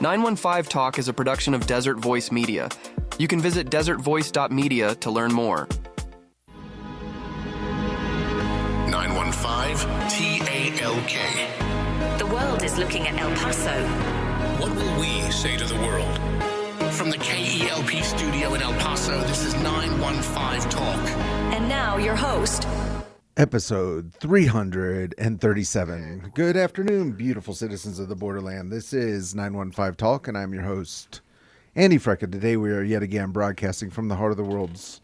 915 Talk is a production of Desert Voice Media. You can visit desertvoice.media to learn more. 915 TALK. The world is looking at El Paso. What will we say to the world? From the KELP studio in El Paso, this is 915 Talk. And now your host, Episode 337. Good afternoon, beautiful citizens of the Borderland. This is 915 Talk, and I'm your host, Andy Frecka. Today we are yet again broadcasting from the heart of the world's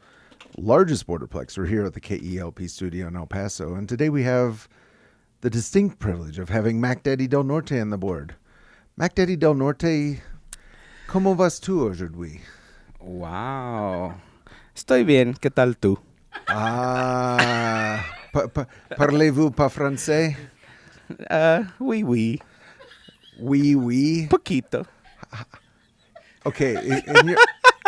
largest borderplex. We're here at the KELP studio in El Paso, and today we have the distinct privilege of having Mac Daddy Del Norte on the board. Mac Daddy Del Norte, ¿cómo vas tú aujourd'hui? Wow. Estoy bien. ¿Qué tal tú? Ah, parlez-vous pas français? Oui, oui. Oui, oui. Poquito. Okay,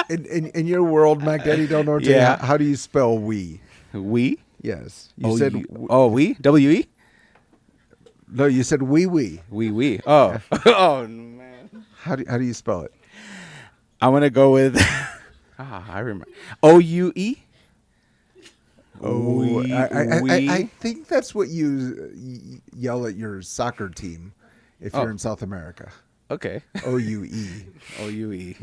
in your world, Mac Daddy Del Norte, Yeah. how do you spell we? Oui? Yes. You said oui? W-E? no, you said we. Oui, oui. Oh. Oh, man. How do you spell it? I'm going to go with... I remember. O-U-E? Oh, Oui, I think that's what you yell at your soccer team if you're in South America. Okay. O-U-E. O-U-E.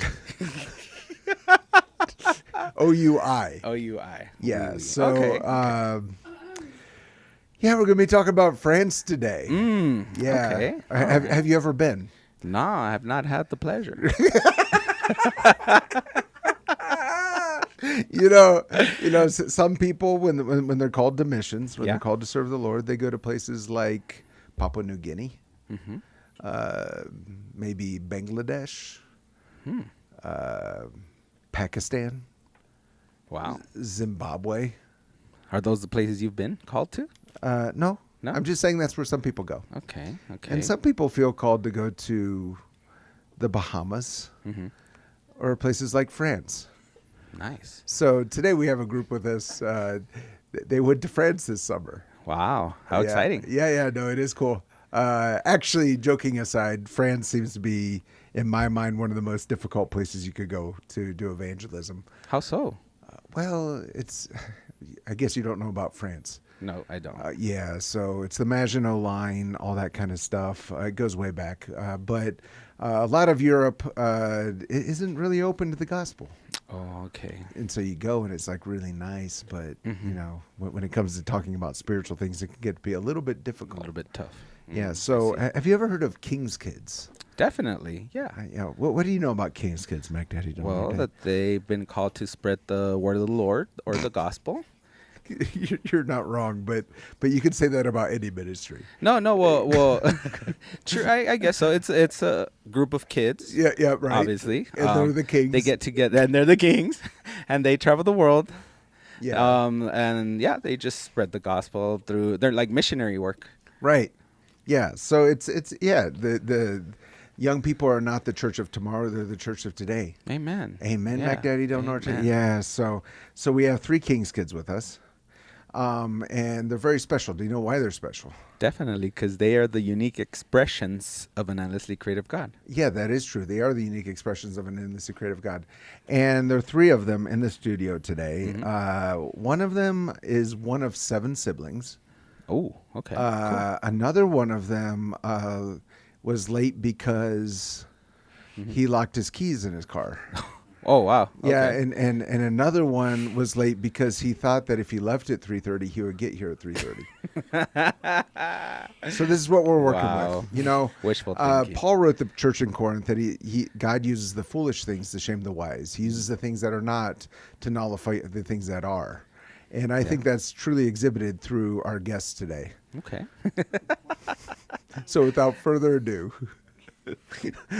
O-U-I. O-U-I. Yeah, Oui. so, Okay. yeah, we're going to be talking about France today. Yeah. okay. Have you ever been? No, I have not had the pleasure. You know, some people when they're called to missions, when Yeah. they're called to serve the Lord, they go to places like Papua New Guinea, maybe Bangladesh, Pakistan, Wow. Zimbabwe. Are those the places you've been called to? No, No? I'm just saying that's where some people go, Okay. and some people feel called to go to the Bahamas or places like France. Nice. So today we have a group with us. They went to France this summer. Wow. How Yeah. exciting. Yeah, no, it is cool. Actually, joking aside, France seems to be, in my mind, one of the most difficult places you could go to do evangelism. How so? Well, I guess you don't know about France. No, I don't. Yeah, so it's the Maginot Line, all that kind of stuff. It goes way back. But a lot of Europe isn't really open to the gospel. Oh, okay. And so you go and it's like really nice, but you know, when it comes to talking about spiritual things, it can get to be a little bit A difficult. little bit tough. Yeah. So have you ever heard of King's Kids? Definitely, yeah. Yeah. What do you know about King's Kids, Mac Daddy? Well, that they've been called to spread the word of the Lord or the gospel. You're not wrong, but you could say that about any ministry. No, well, true. I guess so. It's a group of kids. Yeah, right. Obviously, And they're the kings. They get together, and they're the kings, and they travel the world. Yeah. And yeah, they just spread the gospel through. They're like missionary work. Right. Yeah. So it's the young people are not the church of tomorrow; they're the church of today. Amen. Amen, Yeah. Mac Daddy Del Norte. Amen. Yeah. So we have 3 King's Kids with us, and they're very special. Do you know why they're special? Definitely, because they are the unique expressions of an endlessly creative God. Yeah, that is true. They are the unique expressions of an endlessly creative God. And there are 3 of them in the studio today. One of them is one of 7 siblings. Oh, okay. Another one of them was late because he locked his keys in his car. Oh, wow. Yeah, Okay. and another one was late because he thought that if he left at 3:30, he would get here at 3:30. So this is what we're working Wow. with. You know, Wishful thinking. Paul wrote the church in Corinth that God uses the foolish things to shame the wise. He uses the things that are not to nullify the things that are. And I think that's truly exhibited through our guests today. Okay. So without further ado,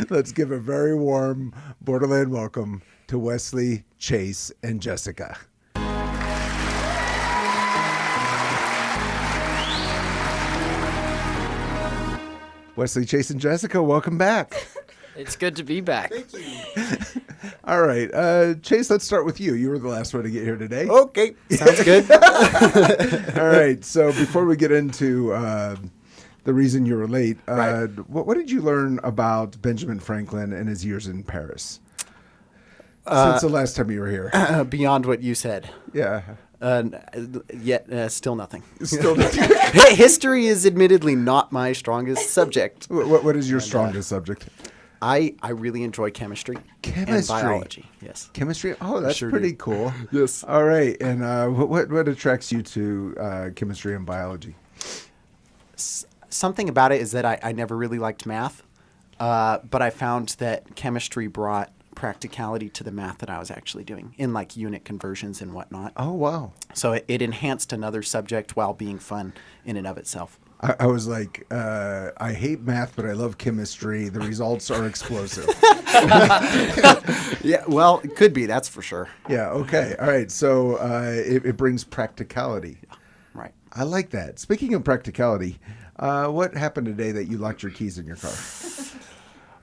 let's give a very warm Borderland welcome to Wesley, Chase, and Jessica. Wesley, Chase, and Jessica, welcome back. It's good to be back. All right. Chase, let's start with you. You were the last one to get here today. Okay, sounds good. All right. So before we get into the reason you were late. Right. What did you learn about Benjamin Franklin and his years in Paris? Since the last time you were here. Beyond what you said. Yeah. Yet still nothing. Still. History is admittedly not my strongest subject. What is your strongest subject? I really enjoy chemistry. Chemistry. And biology. Yes. Chemistry? Oh, that's sure pretty do. cool. Yes. All right. And what attracts you to chemistry and biology? Something about it is that I never really liked math, but I found that chemistry brought practicality to the math that I was actually doing in like unit conversions and whatnot. Oh, wow. So it enhanced another subject while being fun in and of itself. I was like, I hate math, but I love chemistry. The results are explosive. Yeah, well, it could be, that's for sure. Yeah, okay. All right. So it brings practicality. Right. I like that. Speaking of practicality, what happened today that you locked your keys in your car?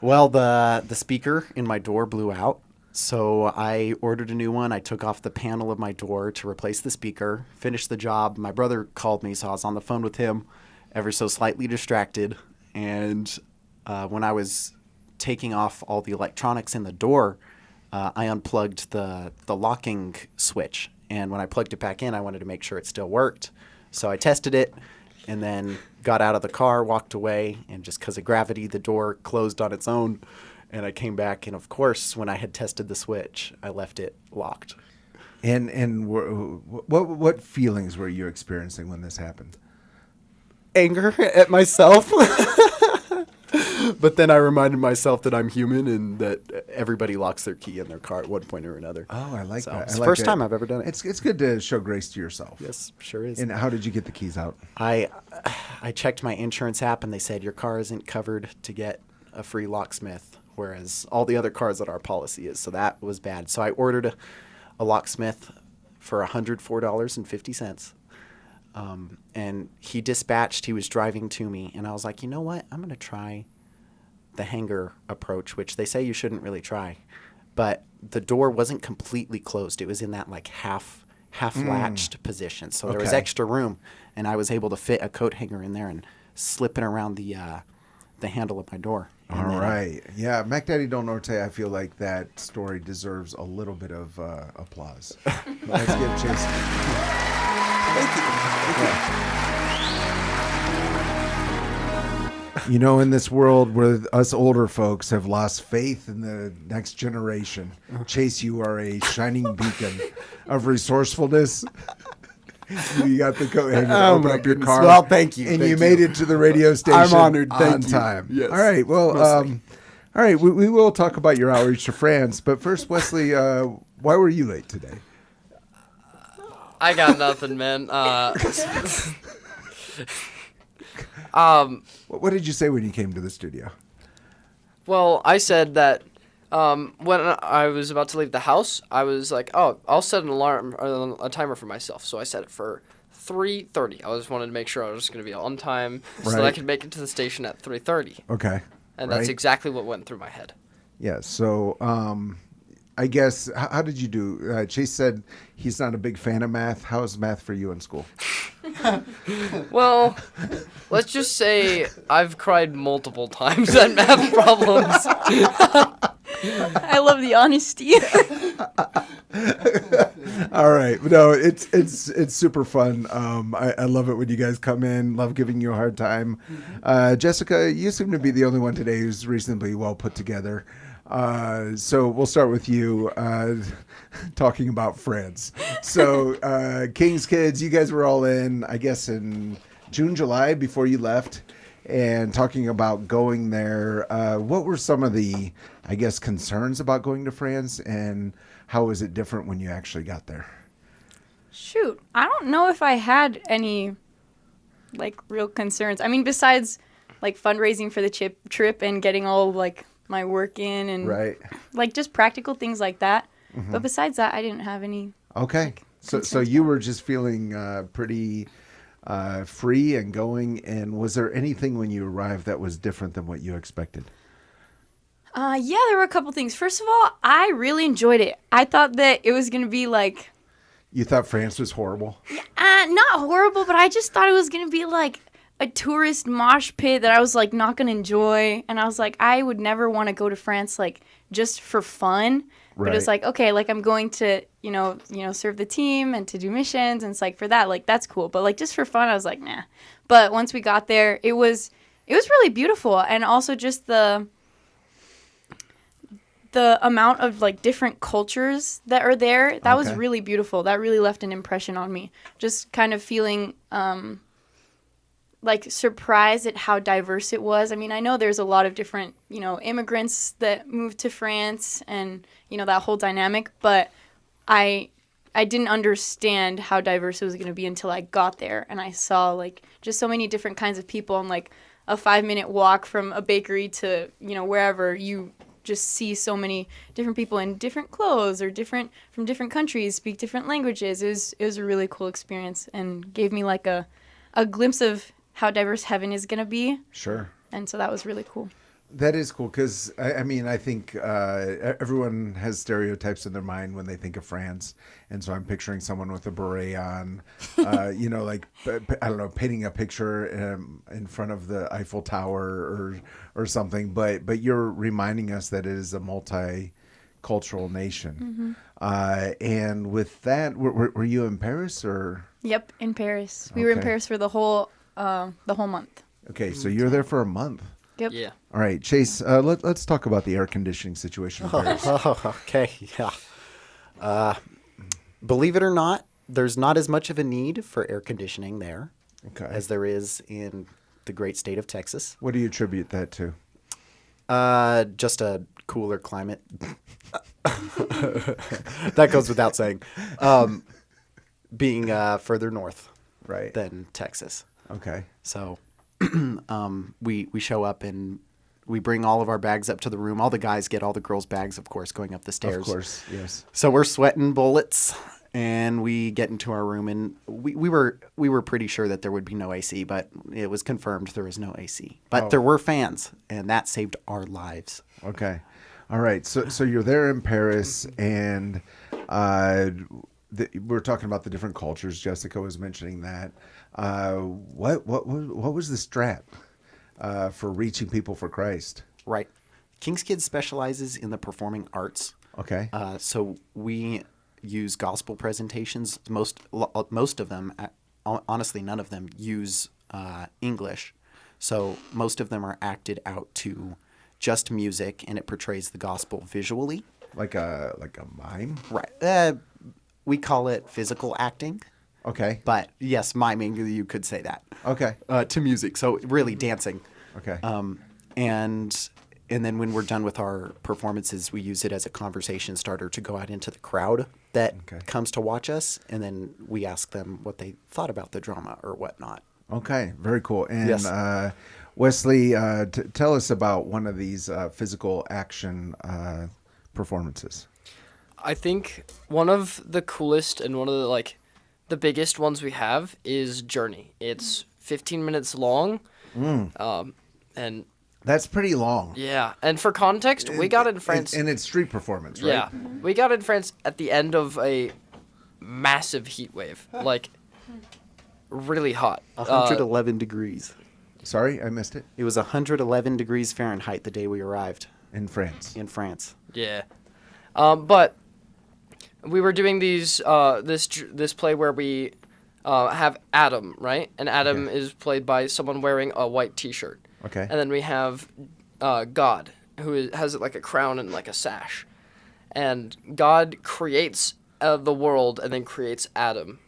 Well, the speaker in my door blew out, so I ordered a new one. I took off the panel of my door to replace the speaker, finished the job. My brother called me, so I was on the phone with him, ever so slightly distracted. And when I was taking off all the electronics in the door, I unplugged the locking switch. And when I plugged it back in, I wanted to make sure it still worked. So I tested it and then got out of the car, walked away, and just because of gravity, the door closed on its own. And I came back, and of course, when I had tested the switch, I left it locked. And what feelings were you experiencing when this happened? Anger at myself. But then I reminded myself that I'm human and that everybody locks their key in their car at one point or another. Oh, I like that. It's the first time I've ever done it. It's good to show grace to yourself. Yes, sure is. And how did you get the keys out? I checked my insurance app and they said your car isn't covered to get a free locksmith, whereas all the other cars on our policy is. So that was bad. So I ordered a locksmith for $104.50. And he dispatched. He was driving to me, and I was like, you know what? I'm going to try the hanger approach, which they say you shouldn't really try. But the door wasn't completely closed. It was in that like half latched position. So there was Okay. extra room, and I was able to fit a coat hanger in there and slip it around the handle of my door. All right. Yeah, Mac Daddy Don't Norte, I feel like that story deserves a little bit of applause. Let's give Chase. Thank you. You know, in this world where us older folks have lost faith in the next generation, Chase, you are a shining beacon of resourcefulness. You got the coat hanger to open up your car. Well, thank you. And Thank you made it to the radio station I'm honored. on Thank you. time. Yes. All right. Well, all right. We will talk about your outreach to France. But first, Wesley, why were you late today? I got nothing, man. What did you say when you came to the studio? Well, I said that when I was about to leave the house, I was like, oh, I'll set an alarm or a timer for myself. So I set it for 3:30. I just wanted to make sure I was just going to be on time so that I Right. could make it to the station at 3:30. Okay. And that's Right. exactly what went through my head. Yeah. So, I guess, how did you do? Chase said he's not a big fan of math. How is math for you in school? Well, let's just say I've cried multiple times at math problems. I love the honesty. All right. No, it's super fun. I love it when you guys come in. Love giving you a hard time. Jessica, you seem to be the only one today who's reasonably well put together. So we'll start with you talking about France. So King's Kids, you guys were all in, I guess, in June, July before you left, and talking about going there. What were some of the, I guess, concerns about going to France, and how was it different when you actually got there? Shoot, I don't know if I had any, like, real concerns. I mean, besides, like, fundraising for the trip and getting all, like, my work in and, Right. like, just practical things like that. But besides that, I didn't have any. Okay. So you were just feeling pretty free and going. And was there anything when you arrived that was different than what you expected? Yeah, there were a couple things. First of all, I really enjoyed it. I thought that it was going to be, like, You thought France was horrible? not horrible, but I just thought it was going to be, like, a tourist mosh pit that I was like not gonna enjoy, and I was like, I would never want to go to France like just for fun. But it was Right. like, okay, like I'm going to, serve the team and to do missions, and it's like for that, like that's cool. But like just for fun, I was like, nah. But once we got there, it was really beautiful, and also just the amount of like different cultures that are there. That was Okay. really beautiful. That really left an impression on me. Just kind of feeling like surprised at how diverse it was. I mean, I know there's a lot of different, immigrants that moved to France and, that whole dynamic, but I didn't understand how diverse it was going to be until I got there and I saw like just so many different kinds of people and like a 5-minute walk from a bakery to, wherever you just see so many different people in different clothes or from different countries, speak different languages. It was a really cool experience and gave me like a glimpse of how diverse heaven is going to be. Sure. And so that was really cool. That is cool because, I think everyone has stereotypes in their mind when they think of France. And so I'm picturing someone with a beret on, like, I don't know, painting a picture in front of the Eiffel Tower or something. But you're reminding us that it is a multicultural nation. And with that, were you in Paris or? Yep, in Paris. We were in Okay. Paris for the whole month. Okay, so you're there for a month. Yep. Yeah. All right, Chase, let's talk about the air conditioning situation in Paris. Okay, yeah. Believe it or not, there's not as much of a need for air conditioning there Okay. as there is in the great state of Texas. What do you attribute that to? Just a cooler climate. That goes without saying. Being further north Right. than Texas. Okay. So we show up and we bring all of our bags up to the room. All the guys get all the girls' bags, of course, going up the stairs. Of course, yes. So we're sweating bullets, and we get into our room, and we were pretty sure that there would be no AC, but it was confirmed there was no AC. But there were fans, and that saved our lives. Okay. All right. So you're there in Paris, and we're talking about the different cultures. Jessica was mentioning that. What was the strat for reaching people for Christ? Right. King's Kids specializes in the performing arts. Okay. So we use gospel presentations. Most of them, honestly, none of them use English. So most of them are acted out to just music, and it portrays the gospel visually. Like a mime? Right. We call it physical acting. Okay. But yes, miming, you could say that. Okay. To music. So really dancing. Okay. And then when we're done with our performances, we use it as a conversation starter to go out into the crowd that comes to watch us. And then we ask them what they thought about the drama or whatnot. Okay. Very cool. And Yes. Wesley, tell us about one of these physical action performances. I think one of the coolest and one of the biggest ones we have is Journey. It's 15 minutes long. And That's pretty long. yeah, and for context, we got it in France. And it's street performance, right? Yeah, we got it in France at the end of a massive heat wave, like really hot. 111 degrees. Sorry, I missed it. It was 111 degrees Fahrenheit the day we arrived In France. in France. Yeah, but we were doing this play where we have Adam, right? And Adam is played by someone wearing a white T-shirt. Okay. And then we have God, who has like a crown and like a sash. And God creates the world and then creates Adam.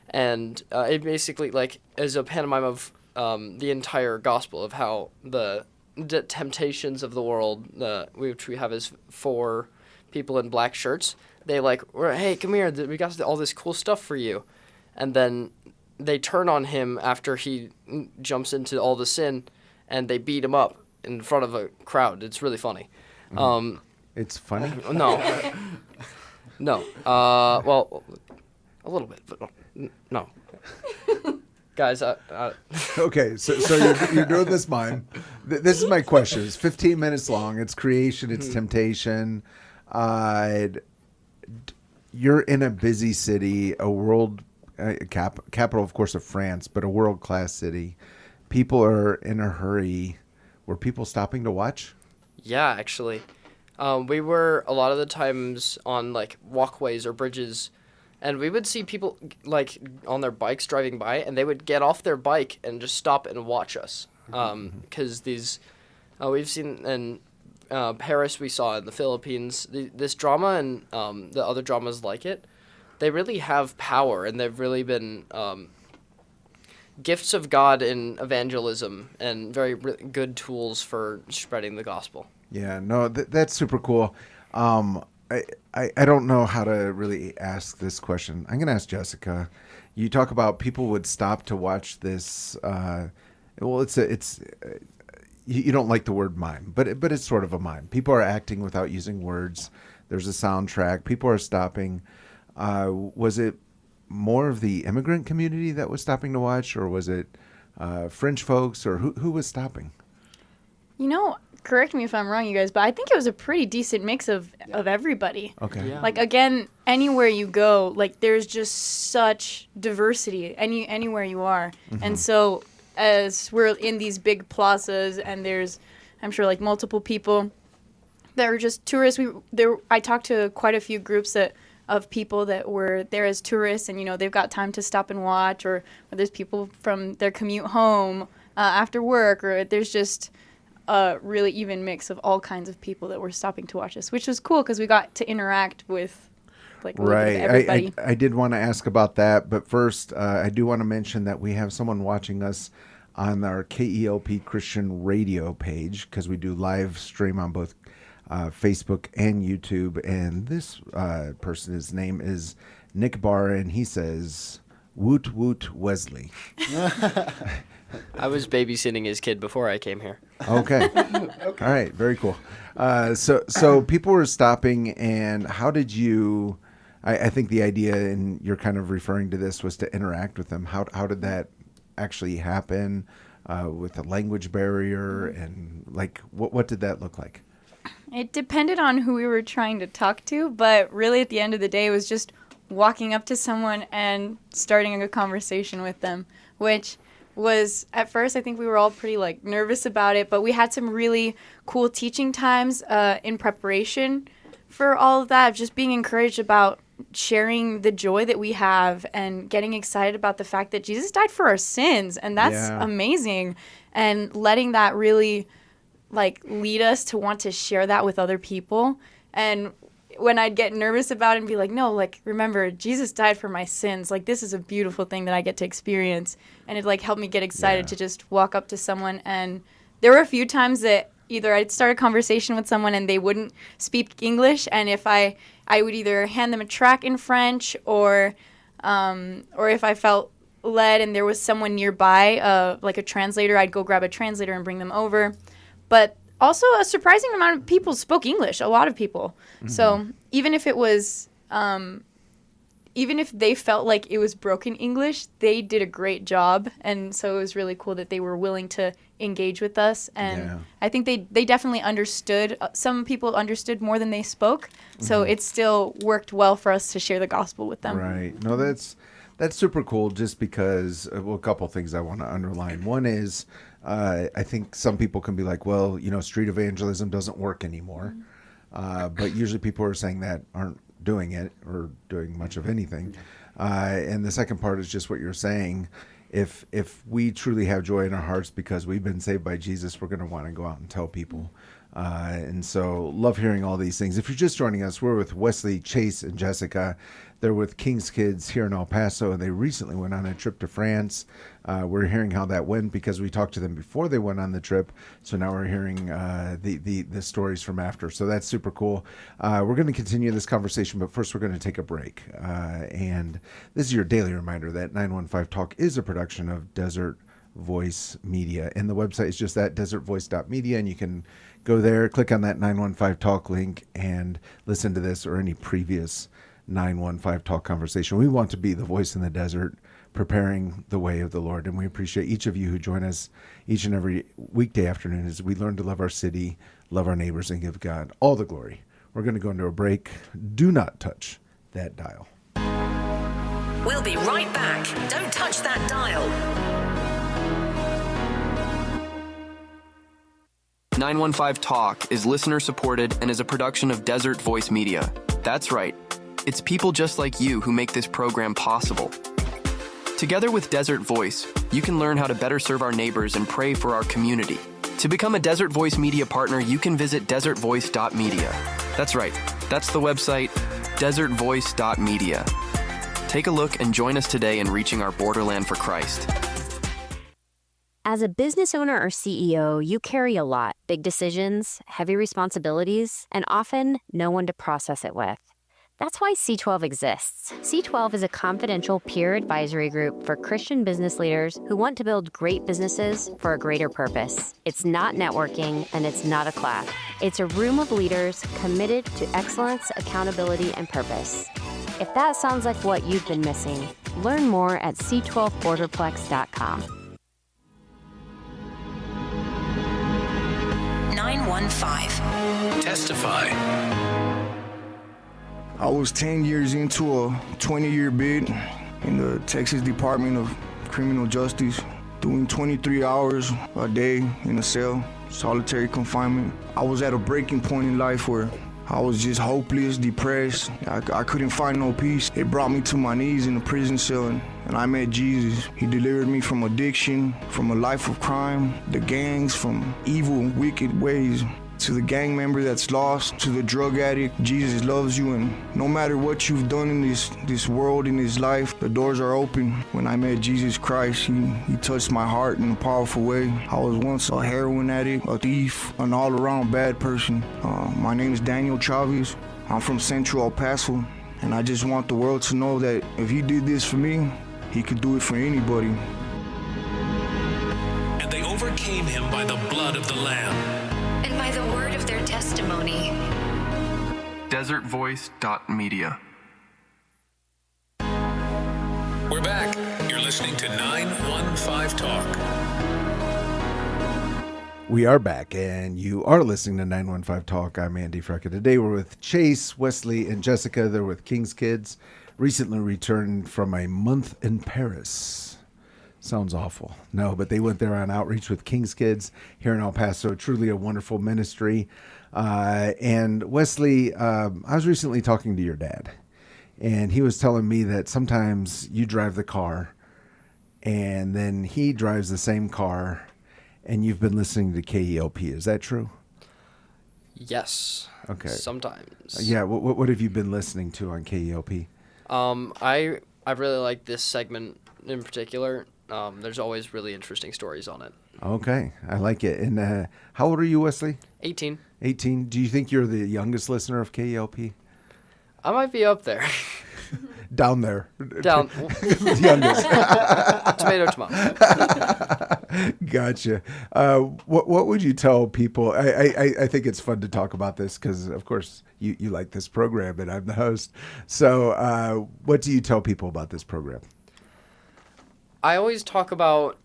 And it basically like is a pantomime of the entire gospel of how the temptations of the world, which we have as 4 people in black shirts. They hey, come here, we got all this cool stuff for you. And then they turn on him after he jumps into all the sin, and they beat him up in front of a crowd. It's really funny. It's funny. No. No. Well, a little bit, but no. Guys, Okay, so you're doing this mime. This is my question. It's 15 minutes long. It's creation. It's temptation. You're in a busy city, a world capital, of course, of France, but a world-class city. people are in a hurry. Were people stopping to watch? Yeah, actually. We were a lot of the times on like walkways or bridges, and we would see people like on their bikes driving by, and they would get off their bike and just stop and watch us. Because we've seen in Paris, we saw in the Philippines, this drama and the other dramas like it, they really have power, and they've really been gifts of God in evangelism and very good tools for spreading the gospel. Yeah, no, that's super cool. I don't know how to really ask this question. I'm going to ask Jessica. You talk about people would stop to watch this. Well, you don't like the word mime, but it's sort of a mime. People are acting without using words. There's a soundtrack. People are stopping. Was it more of the immigrant community that was stopping to watch, or was it French folks, or who was stopping? Correct me if I'm wrong, you guys, but I think it was a pretty decent mix of everybody. Okay. Yeah. Like, again, anywhere you go, like, there's just such diversity anywhere you are. And so as we're in these big plazas and there's, I'm sure, like, multiple people that are just tourists, I talked to quite a few groups of people that were there as tourists, and, they've got time to stop and watch, or there's people from their commute home after work, or there's just a really even mix of all kinds of people that were stopping to watch us, which was cool because we got to interact with like a little bit of everybody. I did want to ask about that, but first I do want to mention that we have someone watching us on our KELP Christian Radio page, because we do live stream on both Facebook and YouTube, and this person's name is Nick Barr, and he says, "Woot woot Wesley." I was babysitting his kid before I came here. Okay. All right. Very cool. So people were stopping, and how did you? I think the idea, and you're kind of referring to this, was to interact with them. How did that actually happen with the language barrier, and like what did that look like? It depended on who we were trying to talk to, but really at the end of the day, it was just walking up to someone and starting a conversation with them, which was, at first, I think we were all pretty like nervous about it, but we had some really cool teaching times in preparation for all of that, just being encouraged about sharing the joy that we have and getting excited about the fact that Jesus died for our sins, and that's amazing, and letting that really like lead us to want to share that with other people. And when I'd get nervous about it and be like, no, like, remember, Jesus died for my sins. Like, this is a beautiful thing that I get to experience. And it, like, helped me get excited to just walk up to someone. And there were a few times that either I'd start a conversation with someone and they wouldn't speak English. And if I would either hand them a track in French, or if I felt led and there was someone nearby, like a translator, I'd go grab a translator and bring them over. But also, a surprising amount of people spoke English, a lot of people. Mm-hmm. So even if it was, even if they felt like it was broken English, they did a great job. And so it was really cool that they were willing to engage with us. And I think they definitely understood. Some people understood more than they spoke. So it still worked well for us to share the gospel with them. Right. No, that's super cool, just because, a couple things I want to underline. One is, I think some people can be like, well, street evangelism doesn't work anymore. But usually people are saying that aren't doing it or doing much of anything. And the second part is just what you're saying. If we truly have joy in our hearts because we've been saved by Jesus, we're going to want to go out and tell people. And so love hearing all these things. If you're just joining us, we're with Wesley, Chase, and Jessica. They're with King's Kids here in El Paso, and they recently went on a trip to France. We're hearing how that went because we talked to them before they went on the trip. So now we're hearing the stories from after. So that's super cool. We're going to continue this conversation, but first we're going to take a break. And this is your daily reminder that 915 Talk is a production of Desert Voice Media. And the website is just that, desertvoice.media, and you can go there, click on that 915 Talk link, and listen to this or any previous 915 Talk conversation. We want to be the voice in the desert, preparing the way of the Lord. And we appreciate each of you who join us each and every weekday afternoon as we learn to love our city, love our neighbors, and give God all the glory. We're going to go into a break. Do not touch that dial. We'll be right back. Don't touch that dial. 915 Talk is listener supported and is a production of Desert Voice Media. That's right. It's people just like you who make this program possible. Together with Desert Voice, you can learn how to better serve our neighbors and pray for our community. To become a Desert Voice Media partner, you can visit desertvoice.media. That's right. That's the website, desertvoice.media. Take a look and join us today in reaching our borderland for Christ. As a business owner or CEO, you carry a lot, big decisions, heavy responsibilities, and often no one to process it with. That's why C12 exists. C12 is a confidential peer advisory group for Christian business leaders who want to build great businesses for a greater purpose. It's not networking, and it's not a class. It's a room of leaders committed to excellence, accountability, and purpose. If that sounds like what you've been missing, learn more at c12borderplex.com. 915. Testify. I was 10 years into a 20-year bid in the Texas Department of Criminal Justice, doing 23 hours a day in a cell, solitary confinement. I was at a breaking point in life where I was just hopeless, depressed. I couldn't find no peace. It brought me to my knees in a prison cell, and I met Jesus. He delivered me from addiction, from a life of crime, the gangs, from evil, wicked ways. To the gang member that's lost, to the drug addict, Jesus loves you, and no matter what you've done in this world, in this life, the doors are open. When I met Jesus Christ, he touched my heart in a powerful way. I was once a heroin addict, a thief, an all-around bad person. My name is Daniel Chavez. I'm from Central El Paso, and I just want the world to know that if he did this for me, he could do it for anybody. And they overcame him by the blood of the Lamb And by the word of their testimony. Desertvoice.media. We're back. You're listening to 915 Talk. We are back, and you are listening to 915 Talk. I'm Andy Frecka. Today we're with Chase, Wesley, and Jessica. They're with King's Kids, recently returned from a month in Paris. Sounds awful. No, but they went there on outreach with King's Kids here in El Paso. Truly a wonderful ministry. And Wesley, I was recently talking to your dad, and he was telling me that sometimes you drive the car, and then he drives the same car, and you've been listening to KELP. Is that true? Yes. Okay. Sometimes. Yeah. What have you been listening to on KELP? I really like this segment in particular. There's always really interesting stories on it. Okay, I like it. And how old are you, Wesley? 18. 18. Do you think you're the youngest listener of KELP? I might be up there. Down there. Down. Youngest. Tomato. Gotcha. What would you tell people? I think it's fun to talk about this because, of course, you like this program and I'm the host. So what do you tell people about this program? I always talk about,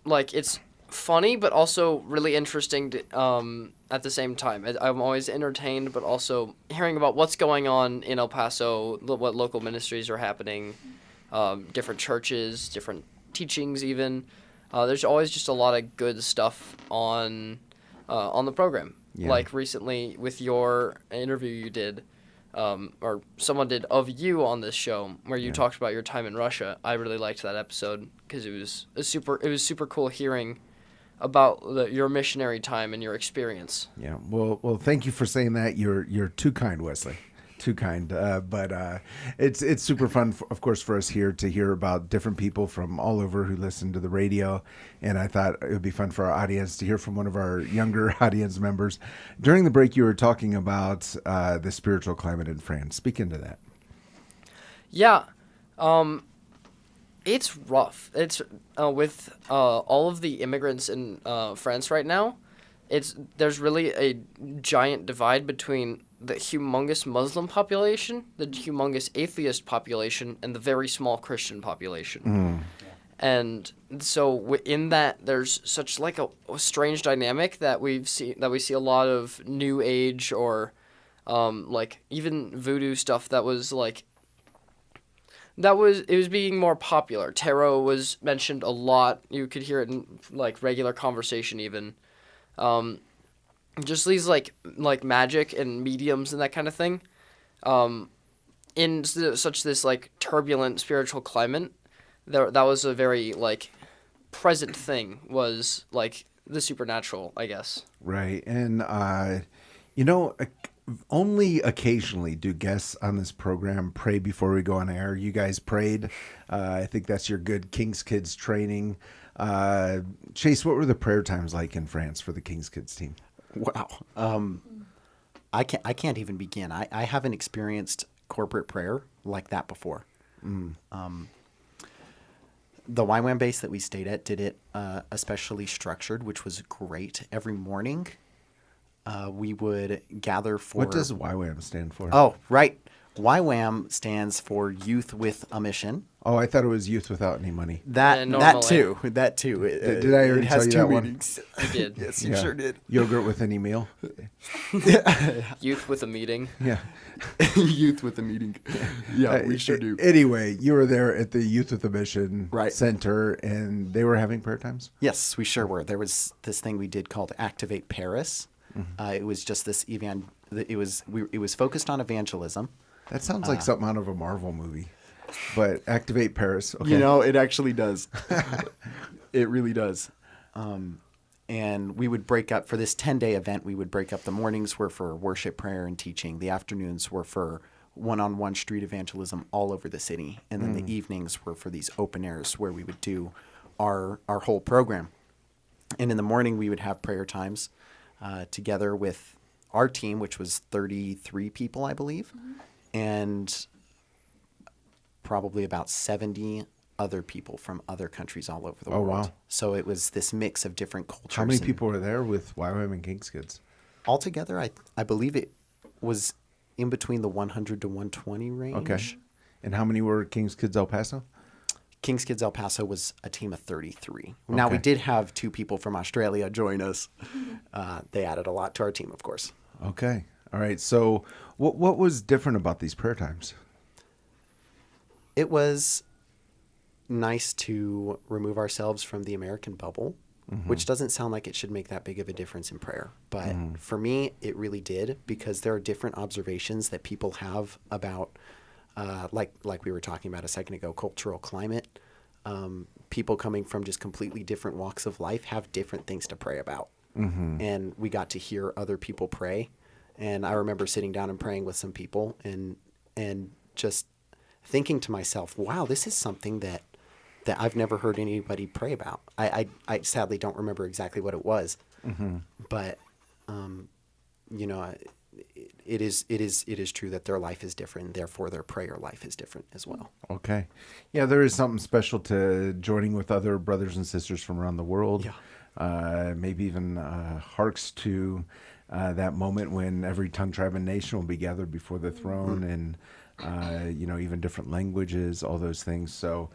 it's funny, but also really interesting at the same time. I'm always entertained, but also hearing about what's going on in El Paso, what local ministries are happening, different churches, different teachings even. There's always just a lot of good stuff on the program. Yeah. Like recently with your interview you did, or someone did of you on this show where you talked about your time in Russia. I really liked that episode because it was super cool hearing about your missionary time and your experience. Yeah. Well, thank you for saying that. You're too kind, Wesley. Too kind. But it's super fun, of course, for us here to hear about different people from all over who listen to the radio. And I thought it would be fun for our audience to hear from one of our younger audience members. During the break, you were talking about the spiritual climate in France. Speak into that. Yeah. It's rough. It's with all of the immigrants in France right now. There's really a giant divide between the humongous Muslim population, the humongous atheist population, and the very small Christian population. Mm. And so in that, there's such like a strange dynamic that we see a lot of New Age or like even voodoo stuff it was being more popular. Tarot was mentioned a lot. You could hear it in like regular conversation even. just these like magic and mediums and that kind of thing, in such this like turbulent spiritual climate, that was a very like present thing, was like the supernatural, I guess. Right. And, you know, only occasionally do guests on this program pray before we go on air. You guys prayed. I think that's your good King's Kids training. Chase, what were the prayer times like in France for the King's Kids team? Wow. I can't even begin. I haven't experienced corporate prayer like that before. The YWAM base that we stayed at did it especially structured, which was great. Every morning, we would gather for... What does YWAM stand for? Oh, right. YWAM stands for Youth with a Mission. Oh, I thought it was Youth Without Any Money. That too. Did I already tell you that one? You did. Yes, you sure did. Yogurt with any meal. Youth with a meeting. Yeah. Youth with a meeting. Yeah, we sure do. Anyway, you were there at the Youth with a Mission Right. Center, and they were having prayer times? Yes, we sure were. There was this thing we did called Activate Paris. It was just this it was focused on evangelism. That sounds like something out of a Marvel movie. But Activate Paris. Okay. You know, it actually does. It really does. And we would break up for this 10-day event. We would break up. The mornings were for worship, prayer, and teaching. The afternoons were for one-on-one street evangelism all over the city. And then the evenings were for these open airs where we would do our whole program. And in the morning, we would have prayer times together with our team, which was 33 people, I believe, and probably about 70 other people from other countries all over the world. Wow. So it was this mix of different cultures. How many people were there with YWAM and King's Kids? Altogether, I believe it was in between the 100 to 120 range. Okay. And how many were King's Kids El Paso? King's Kids El Paso was a team of 33. Now, we did have 2 people from Australia join us. They added a lot to our team, of course. Okay. All right. So what was different about these prayer times? It was nice to remove ourselves from the American bubble, which doesn't sound like it should make that big of a difference in prayer. But for me, it really did, because there are different observations that people have about, like we were talking about a second ago, cultural climate. People coming from just completely different walks of life have different things to pray about. And we got to hear other people pray. And I remember sitting down and praying with some people and just thinking to myself, wow, this is something that I've never heard anybody pray about. I sadly don't remember exactly what it was, but you know, it is true that their life is different. Therefore, their prayer life is different as well. Okay, yeah, there is something special to joining with other brothers and sisters from around the world. Yeah. Maybe even harks to that moment when every tongue, tribe, and nation will be gathered before the throne, and you know, even different languages, all those things. So,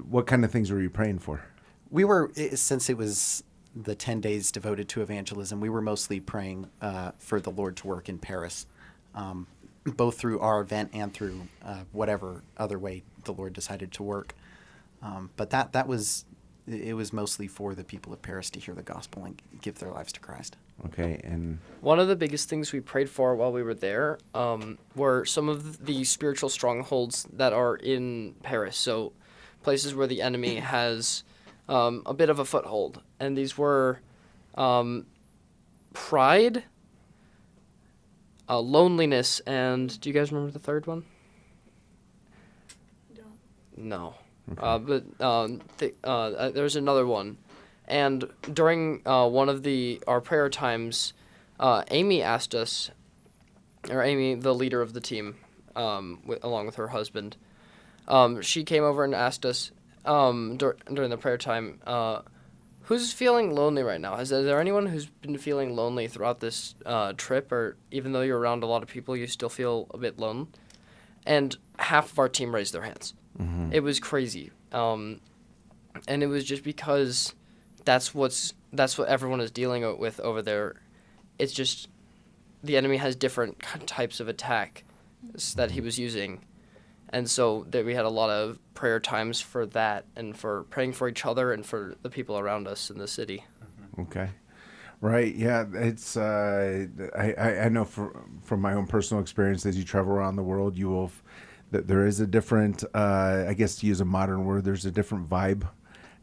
what kind of things were you praying for? We were, since it was the 10 days devoted to evangelism, we were mostly praying for the Lord to work in Paris, both through our event and through whatever other way the Lord decided to work. But it was mostly for the people of Paris to hear the gospel and give their lives to Christ. Okay, and one of the biggest things we prayed for while we were there were some of the spiritual strongholds that are in Paris. So places where the enemy has a bit of a foothold. And these were pride, loneliness, and do you guys remember the third one? No. Okay. But there's another one. And during one of our prayer times, Amy asked us, or Amy, the leader of the team, along with her husband, she came over and asked us during the prayer time, who's feeling lonely right now? Is there anyone who's been feeling lonely throughout this trip, or even though you're around a lot of people, you still feel a bit lone? And half of our team raised their hands. It was crazy. And it was just because that's what everyone is dealing with over there. It's just the enemy has different types of attack that he was using. And so we had a lot of prayer times for that and for praying for each other and for the people around us in the city. Okay. Right. Yeah. It's. I know from my own personal experience, as you travel around the world, you will. That there is a different. I guess to use a modern word, there's a different vibe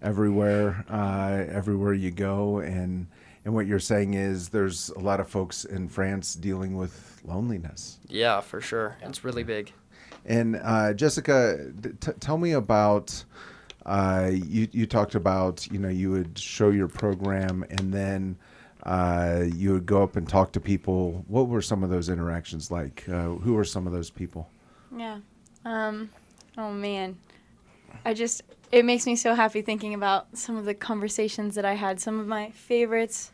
everywhere. Everywhere you go, and what you're saying is there's a lot of folks in France dealing with loneliness. Yeah, for sure. It's really big. And Jessica, tell me about. You talked about you would show your program and then. You would go up and talk to people. What were some of those interactions like? Who were some of those people? Yeah. Oh man. It makes me so happy thinking about some of the conversations that I had. Some of my favorites.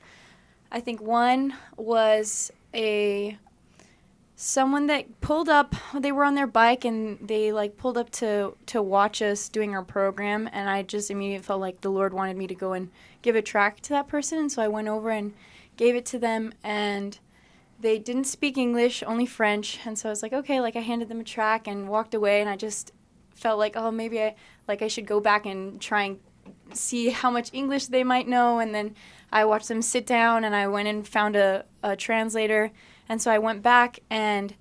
I think one was someone that pulled up. They were on their bike and they pulled up to watch us doing our program, and I just immediately felt like the Lord wanted me to go and give a tract to that person, and so I went over and gave it to them, and they didn't speak English, only French, and so I was like, okay, I handed them a tract and walked away, and I just felt like, oh, maybe I should go back and try and see how much English they might know, and then I watched them sit down, and I went and found a translator, and so I went back, and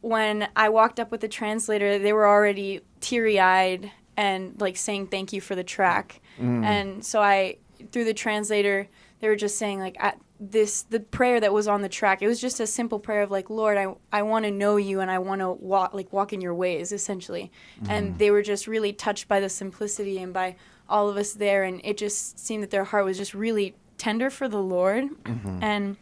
when I walked up with the translator, they were already teary-eyed and saying thank you for the tract, and so through the translator, they were just saying the prayer that was on the track. It was just a simple prayer of Lord, I want to know you and I want to walk in your ways, essentially. And they were just really touched by the simplicity and by all of us there. And it just seemed that their heart was just really tender for the Lord. And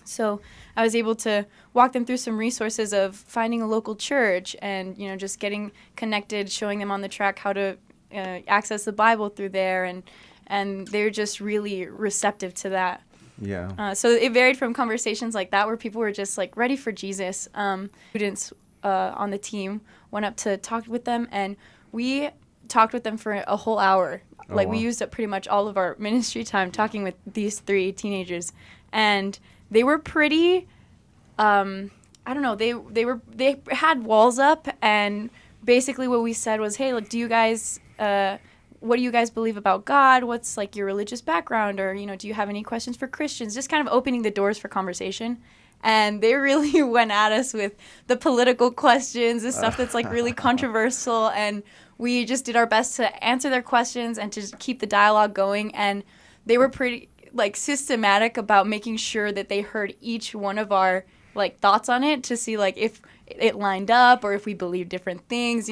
so I was able to walk them through some resources of finding a local church and, just getting connected, showing them on the track how to access the Bible through there, and they're just really receptive to that. Yeah. So it varied from conversations like that where people were just ready for Jesus. Students on the team went up to talk with them, and we talked with them for a whole hour. Wow. We used up pretty much all of our ministry time talking with these 3 teenagers, and they were pretty. I don't know. They had walls up, and basically what we said was, hey, do you guys? What do you guys believe about God? What's your religious background? Or, do you have any questions for Christians? Just kind of opening the doors for conversation. And they really went at us with the political questions, the stuff that's really controversial. And we just did our best to answer their questions and to just keep the dialogue going. And they were pretty systematic about making sure that they heard each one of our thoughts on it to see if it lined up or if we believed different things,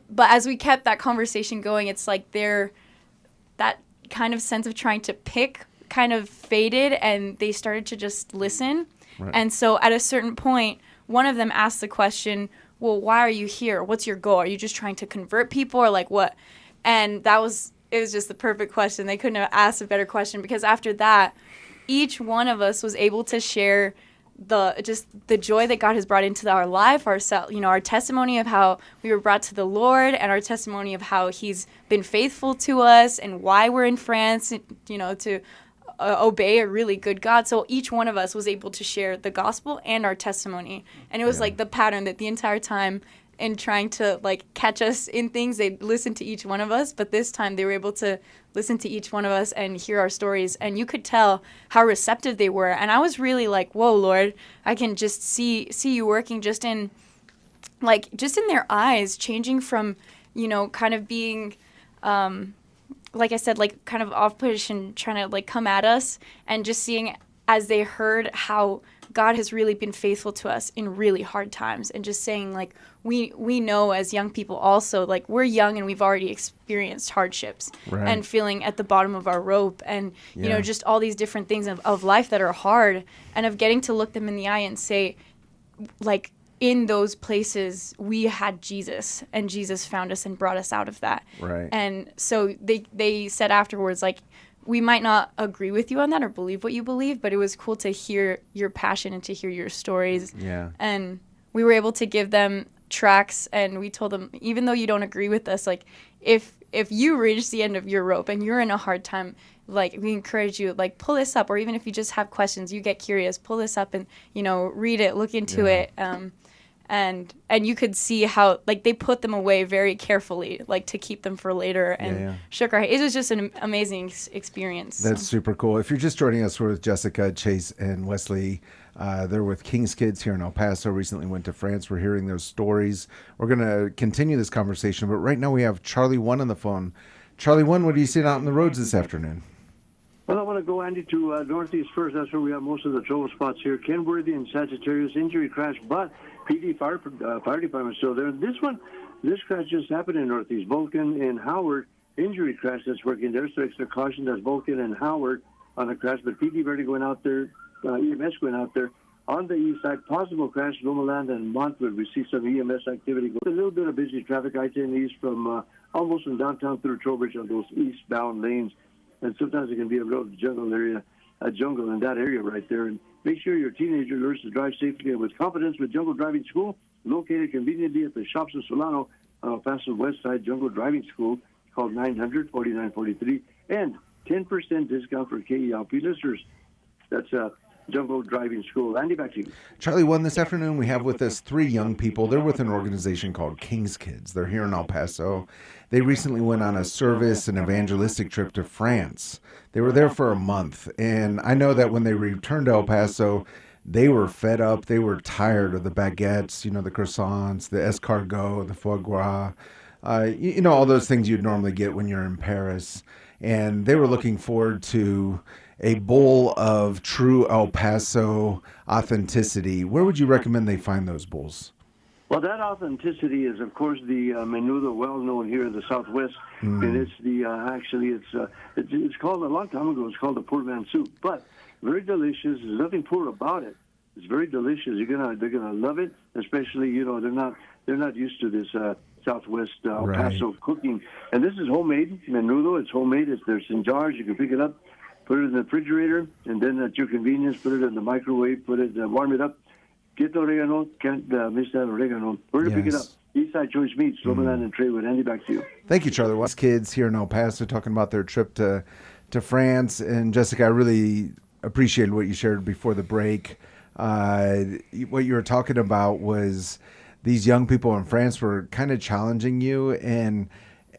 but as we kept that conversation going, it's that kind of sense of trying to pick kind of faded, and they started to just listen. Right. And so at a certain point, one of them asked the question, well, why are you here? What's your goal? Are you just trying to convert people or what? And it was just the perfect question. They couldn't have asked a better question, because after that, each one of us was able to share the joy that God has brought into our life, our testimony of how we were brought to the Lord, and our testimony of how He's been faithful to us and why we're in France, to obey a really good God. So each one of us was able to share the gospel and our testimony, and it was the pattern that the entire time in trying to catch us in things, they'd listen to each one of us, but this time they were able to listen to each one of us and hear our stories, and you could tell how receptive they were. And I was really whoa, Lord, I can just see you working just in their eyes, changing from kind of being like I said, kind of off-push and trying to come at us, and just seeing as they heard how God has really been faithful to us in really hard times, and just saying we know as young people also, we're young and we've already experienced hardships. Right. And feeling at the bottom of our rope, and just all these different things of life that are hard, and of getting to look them in the eye and say, in those places we had Jesus, and Jesus found us and brought us out of that. Right. And so they said afterwards, we might not agree with you on that or believe what you believe, but it was cool to hear your passion and to hear your stories. Yeah. And we were able to give them tracts, and we told them, even though you don't agree with us, if you reach the end of your rope and you're in a hard time, we encourage you, pull this up, or even if you just have questions, you get curious, pull this up and, read it, look into it. and you could see how like they put them away very carefully, like to keep them for later, and shook our hand. It was just an amazing experience. That's super cool. If you're just joining us, we're with Jessica, Chase, and Wesley. They're with King's Kids here in El Paso. Recently went to France. We're hearing those stories. We're going to continue this conversation, but right now we have Charlie 1 on the phone. Charlie 1, what are you seeing out on the roads this afternoon? Well, I want to go, Andy, to Northeast first. That's where we have most of the trouble spots here. Kenworthy and Sagittarius, injury crash, but PD fire department still there. This crash just happened in Northeast. Vulcan and Howard, injury crash that's working there. So extra caution, that's Vulcan and Howard on the crash. But PD already going out there, EMS going out there. On the east side, possible crash, Lomaland and Montwood. We see some EMS activity. A little bit of busy traffic, I-10 east from almost from downtown through Trowbridge on those eastbound lanes. And sometimes it can be a real jungle area, a jungle in that area right there. And make sure your teenager learns to drive safely and with confidence with Jungle Driving School, located conveniently at the Shops of Solano on El Paso West Side. Jungle Driving School, called 900-4943, and 10% discount for KELP listeners. That's Jungle Driving School. Andy, back to you. Charlie 1, this afternoon we have with us 3 young people. They're with an organization called King's Kids. They're here in El Paso. They recently went on a service and evangelistic trip to France. They were there for a month, and I know that when they returned to El Paso, they were fed up. They were tired of the baguettes, the croissants, the escargot, the foie gras, all those things you'd normally get when you're in Paris. And they were looking forward to a bowl of true El Paso authenticity. Where would you recommend they find those bowls? Well, that authenticity is, of course, the menudo, well known here in the Southwest, and it's the it's called a long time ago. It's called the poor man soup, but very delicious. There's nothing poor about it. It's very delicious. They're gonna love it, especially they're not used to this Southwest El Paso cooking, and this is homemade menudo. It's homemade. There's in jars. You can pick it up, put it in the refrigerator, and then at your convenience, put it in the microwave, warm it up. Get the oregano. Can't miss that oregano. Where to pick it up? Eastside Choice Meats, Lomaland and Traywood. Andy, back to you. Thank you, Charlie. West kids here in El Paso talking about their trip to France. And Jessica, I really appreciated what you shared before the break. What you were talking about was these young people in France were kind of challenging you and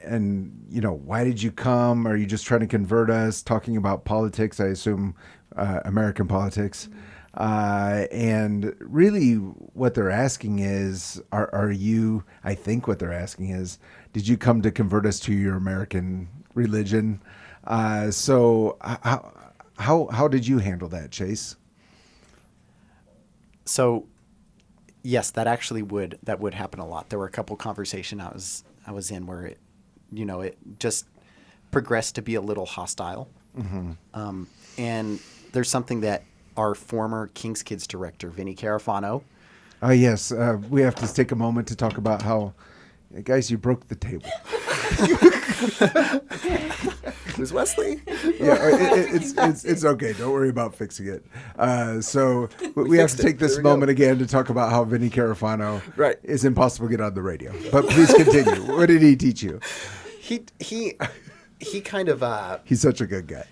why did you come? Are you just trying to convert us? Talking about politics, I assume, American politics. And really what they're asking is, I think what they're asking is, did you come to convert us to your American religion? So how did you handle that, Chase? So, yes, that would happen a lot. There were a couple conversations I was in where it just progressed to be a little hostile. Mm-hmm. And there's something that our former King's Kids director, Vinny Carafano. Oh, yes. We have to take a moment to talk about how, guys, you broke the table. Who's Wesley? Yeah, it's okay. Don't worry about fixing it. So we have to take this moment again to talk about how Vinny Carafano is impossible to get on the radio. But please continue. What did he teach you? He kind of... he's such a good guy.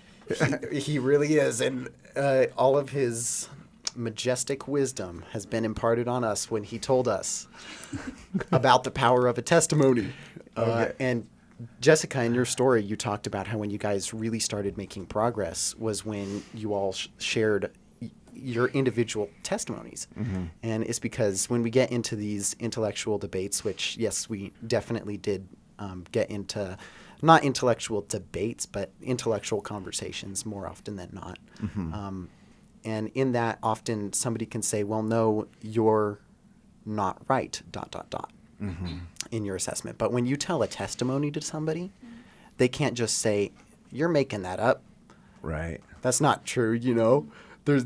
He really is. And all of his majestic wisdom has been imparted on us when he told us about the power of a testimony. And Jessica, in your story, you talked about how when you guys really started making progress was when you all shared your individual testimonies. Mm-hmm. And it's because when we get into these intellectual debates, which, yes, we definitely did get into, not intellectual debates, but intellectual conversations more often than not. Mm-hmm. And in that, often somebody can say, well, no, you're not right, ... Mm-hmm. in your assessment. But when you tell a testimony to somebody, they can't just say, you're making that up. Right. That's not true, There's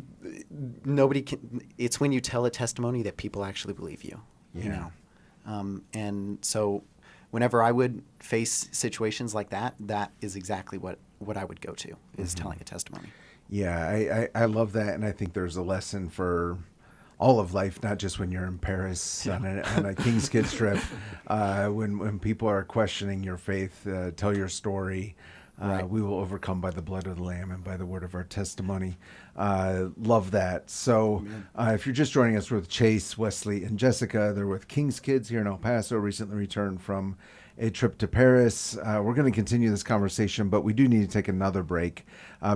nobody can. It's when you tell a testimony that people actually believe you, And so whenever I would face situations like that, that is exactly what I would go to, is telling a testimony. Yeah, I love that. And I think there's a lesson for all of life, not just when you're in Paris on a King's Kids trip. When people are questioning your faith, tell your story. Right. We will overcome by the blood of the Lamb and by the word of our testimony. Love that. So if you're just joining us, we're with Chase, Wesley, and Jessica. They're with King's Kids here in El Paso, recently returned from a trip to Paris. We're going to continue this conversation, but we do need to take another break.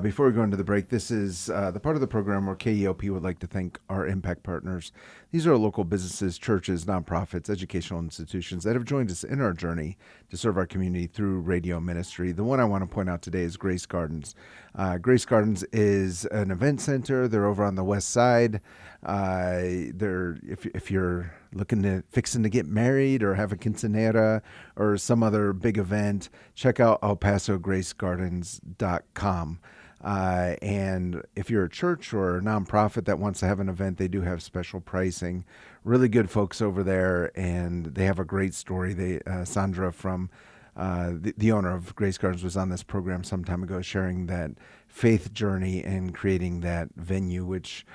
Before we go into the break, this is the part of the program where KELP would like to thank our impact partners. These are local businesses, churches, nonprofits, educational institutions that have joined us in our journey to serve our community through radio ministry. The one I want to point out today is Grace Gardens. Grace Gardens is an event center. They're over on the west side. If you're fixing to get married or have a quinceanera or some other big event, check out elpasogracegardens.com. And if you're a church or a nonprofit that wants to have an event, they do have special pricing. Really good folks over there, and they have a great story. Sandra from the owner of Grace Gardens was on this program some time ago, sharing that faith journey and creating that venue, which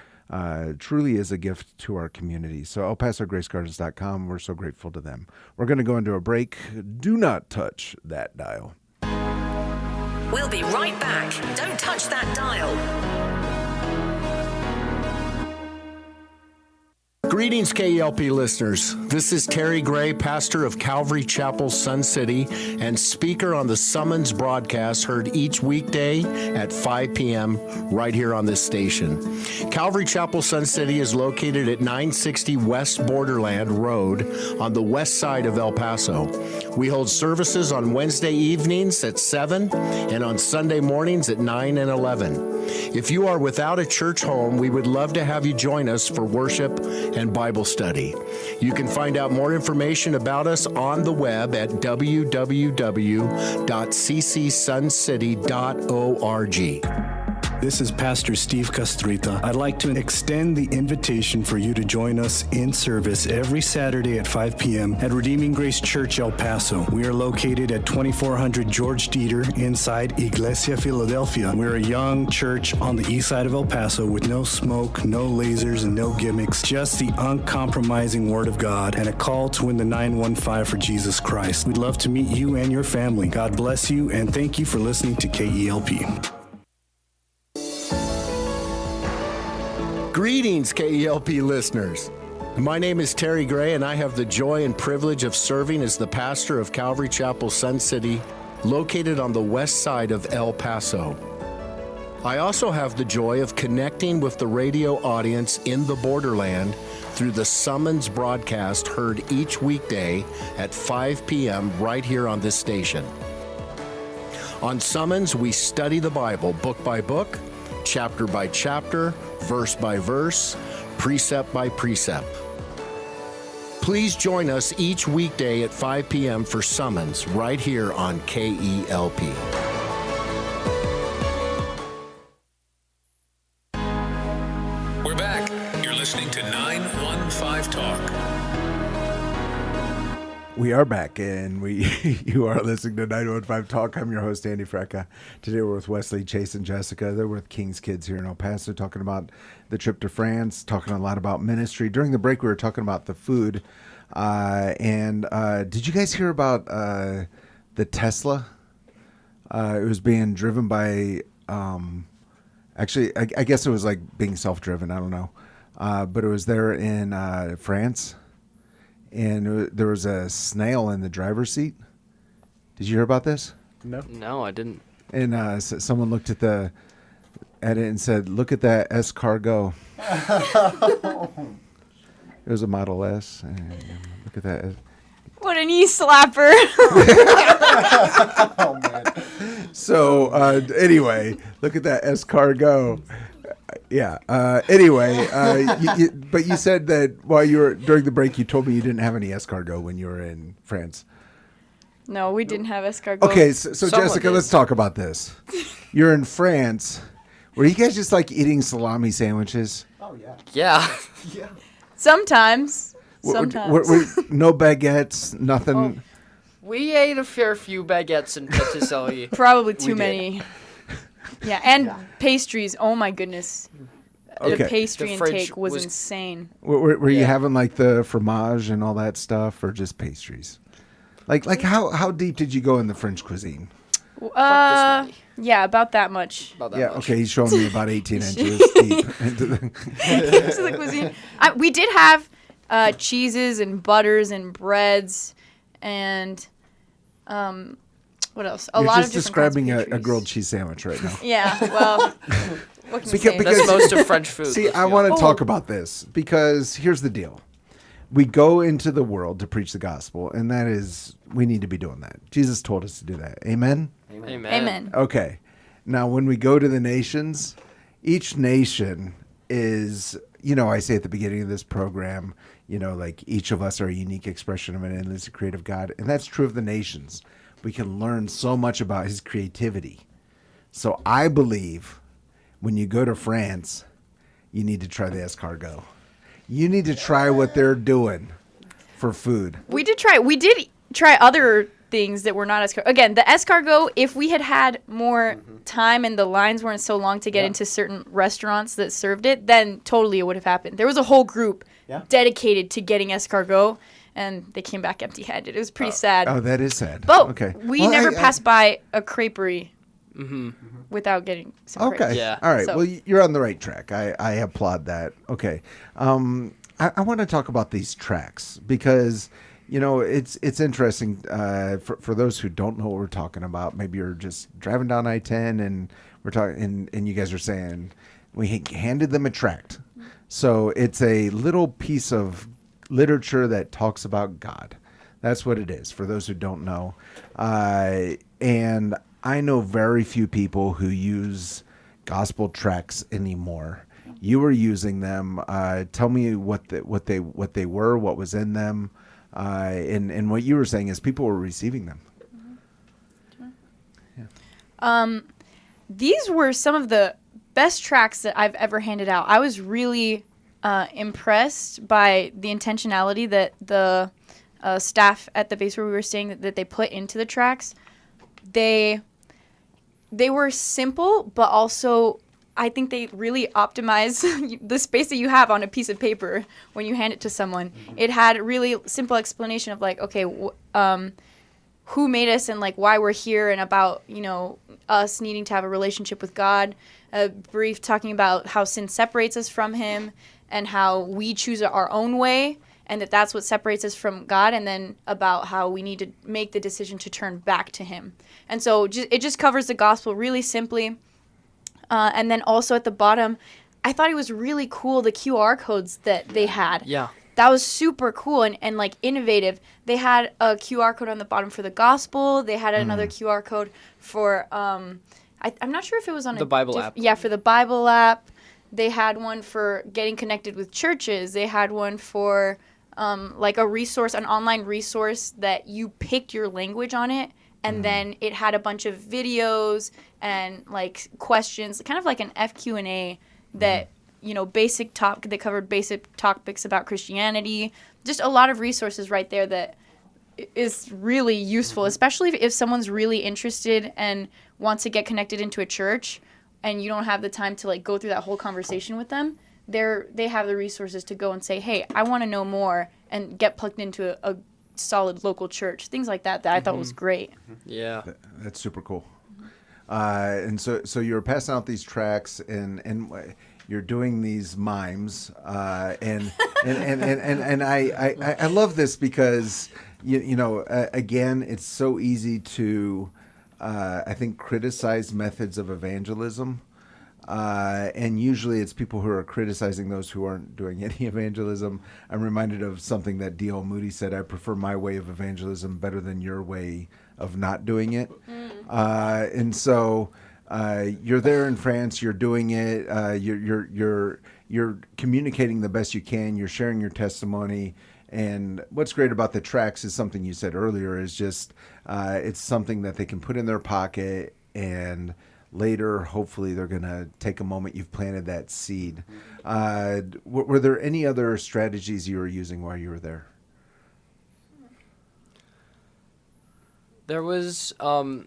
truly is a gift to our community. So elpasogracegardens.com, we're so grateful to them. We're going to go into a break. Do not touch that dial. We'll be right back. Don't touch that dial. Greetings, KELP listeners. This is Terry Gray, pastor of Calvary Chapel, Sun City, and speaker on the Summons broadcast heard each weekday at 5 p.m. right here on this station. Calvary Chapel, Sun City is located at 960 West Borderland Road on the west side of El Paso. We hold services on Wednesday evenings at 7 and on Sunday mornings at 9 and 11. If you are without a church home, we would love to have you join us for worship and Bible study. You can find out more information about us on the web at www.ccsuncity.org. This is Pastor Steve Castrita. I'd like to extend the invitation for you to join us in service every Saturday at 5 p.m. at Redeeming Grace Church, El Paso. We are located at 2400 George Dieter inside Iglesia Philadelphia. We're a young church on the east side of El Paso with no smoke, no lasers, and no gimmicks, just the uncompromising Word of God and a call to win the 915 for Jesus Christ. We'd love to meet you and your family. God bless you, and thank you for listening to KELP. Greetings, KELP listeners. My name is Terry Gray, and I have the joy and privilege of serving as the pastor of Calvary Chapel, Sun City, located on the west side of El Paso. I also have the joy of connecting with the radio audience in the Borderland through the Summons broadcast heard each weekday at 5 p.m. right here on this station. On Summons, we study the Bible book by book, chapter by chapter, verse by verse, precept by precept. Please join us each weekday at 5 p.m. for Summons right here on KELP. We're back. You're listening to 915 Talk. We are back, and you are listening to 915 Talk. I'm your host, Andy Frecca. Today we're with Wesley, Chase, and Jessica. They're with King's Kids here in El Paso, talking about the trip to France, talking a lot about ministry. During the break, we were talking about the food. Did you guys hear about the Tesla? It was being driven by, actually, I guess it was like being self-driven. I don't know. But it was there in France. And there was a snail in the driver's seat. Did you hear about this? No, I didn't. And someone looked at it and said, "Look at that escargot." It was a Model S. And look at that. What an e-slapper. Oh, man. So, anyway, look at that escargot. Yeah. Anyway, but you said that while you were during the break, you told me you didn't have any escargot when you were in France. No, we didn't have escargot. Okay, so Jessica, let's talk about this. You're in France. Were you guys just like eating salami sandwiches? Oh yeah. Yeah. Yeah. Sometimes. No baguettes, nothing. Oh. We ate a fair few baguettes in Patisserie. Probably too many. Yeah, and pastries. Oh my goodness. Okay. The pastry The fridge intake was was- insane. Were you having like the fromage and all that stuff, or just pastries? Like how deep did you go in the French cuisine? Yeah, about that much. About that Yeah, much. okay, he's showing me about 18 inches deep into the... Into the cuisine. We did have cheeses and butters and breads and what else? A You're lot just of different describing kinds a of pastries. grilled cheese sandwich right now. Yeah, well, what can you say? That's most of French food. See, let's I be want to honest. talk about this because here's the deal. We go into the world to preach the gospel, and that is, we need to be doing that. Jesus told us to do that. Amen? Amen. Amen. Okay. Now, when we go to the nations, each nation is, I say at the beginning of this program, like each of us are a unique expression of an endless creative God. And that's true of the nations. We can learn so much about his creativity. So I believe when you go to France, you need to try the escargot. You need to try what they're doing for food. We did try other things that were not escargot. Again, the escargot, if we had had more time and the lines weren't so long to get into certain restaurants that served it, then totally it would have happened. There was a whole group dedicated to getting escargot, and they came back empty-handed. It was pretty sad. Oh, that is sad. But okay. we never passed by a creperie without getting some crepes. Okay. Yeah. All right. So- Well, you're on the right track. I applaud that. Okay. I want to talk about these tracks because, it's interesting for those who don't know what we're talking about. Maybe you're just driving down I-10 and we're talking, and you guys are saying we handed them a tract. So it's a little piece of literature that talks about God. That's what it is for those who don't know. And I know very few people who use gospel tracts anymore. You were using them. Tell me what they were, what was in them, and what you were saying is people were receiving them. These were some of the best tracks that I've ever handed out. I was really impressed by the intentionality that the staff at the base where we were staying that they put into the tracks. They were simple, but also I think they really optimize the space that you have on a piece of paper when you hand it to someone. It had a really simple explanation of like, okay, who made us and like why we're here and about, us needing to have a relationship with God. A brief talking about how sin separates us from him and how we choose our own way and that's what separates us from God, and then about how we need to make the decision to turn back to him. And so it just covers the gospel really simply. And then also at the bottom, I thought it was really cool, the QR codes that they had. Yeah. That was super cool and like innovative. They had a QR code on the bottom for the gospel. They had another QR code for, I'm not sure if it was on The Bible app. Yeah, for the Bible app. They had one for getting connected with churches. They had one for like a resource, an online resource that you picked your language on it. And then it had a bunch of videos and like questions, kind of like an FQ&A that, that covered basic topics about Christianity. Just a lot of resources right there that is really useful, especially if someone's really interested and wants to get connected into a church and you don't have the time to like go through that whole conversation with them. They have the resources to go and say, hey, I want to know more and get plugged into a solid local church, things like that I thought was great. Yeah. That's super cool. And so you're passing out these tracks and you're doing these mimes, and I love this because again, it's so easy to I think criticize methods of evangelism. And usually it's people who are criticizing those who aren't doing any evangelism. I'm reminded of something that D.L. Moody said, I prefer my way of evangelism better than your way of not doing it. And so you're there in France, you're doing it, you're communicating the best you can, you're sharing your testimony. And what's great about the tracks is something you said earlier is just it's something that they can put in their pocket, and later, hopefully, they're going to take a moment. You've planted that seed. Were there any other strategies you were using while you were there? There was,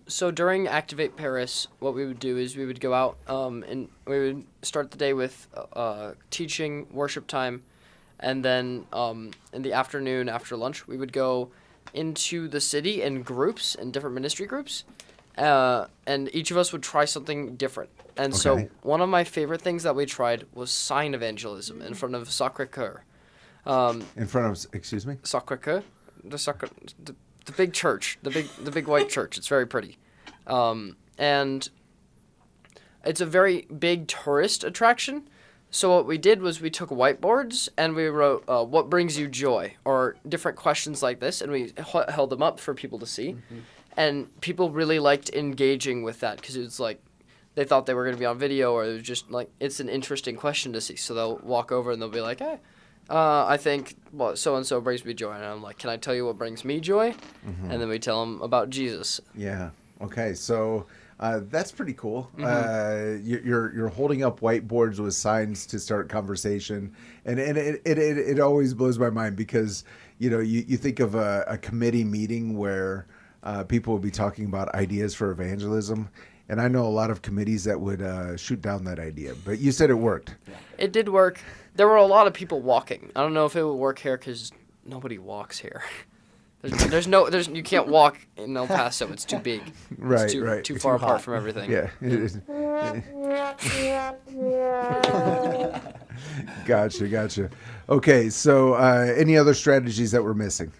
so during Activate Paris, what we would do is we would go out and we would start the day with teaching, worship time, and then in the afternoon after lunch, we would go into the city in groups, in different ministry groups, and each of us would try something different. And so one of my favorite things that we tried was sign evangelism in front of Sacré-Cœur. In front of, excuse me? Sacré-Cœur, the big church, the big white church. It's very pretty, and it's a very big tourist attraction. So what we did was we took whiteboards and we wrote, "What brings you joy?" or different questions like this, and we held them up for people to see. Mm-hmm. And people really liked engaging with that because it was like they thought they were going to be on video, or it was just like it's an interesting question to see. So they'll walk over and they'll be like, "Hey, I think so and so brings me joy," and I'm like, "Can I tell you what brings me joy?" Mm-hmm. And then we tell them about Jesus. Yeah. Okay. So that's pretty cool. Mm-hmm. You're holding up whiteboards with signs to start conversation, and it always blows my mind because you think of a committee meeting where people will be talking about ideas for evangelism. And I know a lot of committees that would shoot down that idea. But you said it worked. It did work. There were a lot of people walking. I don't know if it would work here because nobody walks here. You can't walk in El Paso. It's too big. Right, it's too far apart from everything. Yeah. Gotcha. Okay, so any other strategies that we're missing?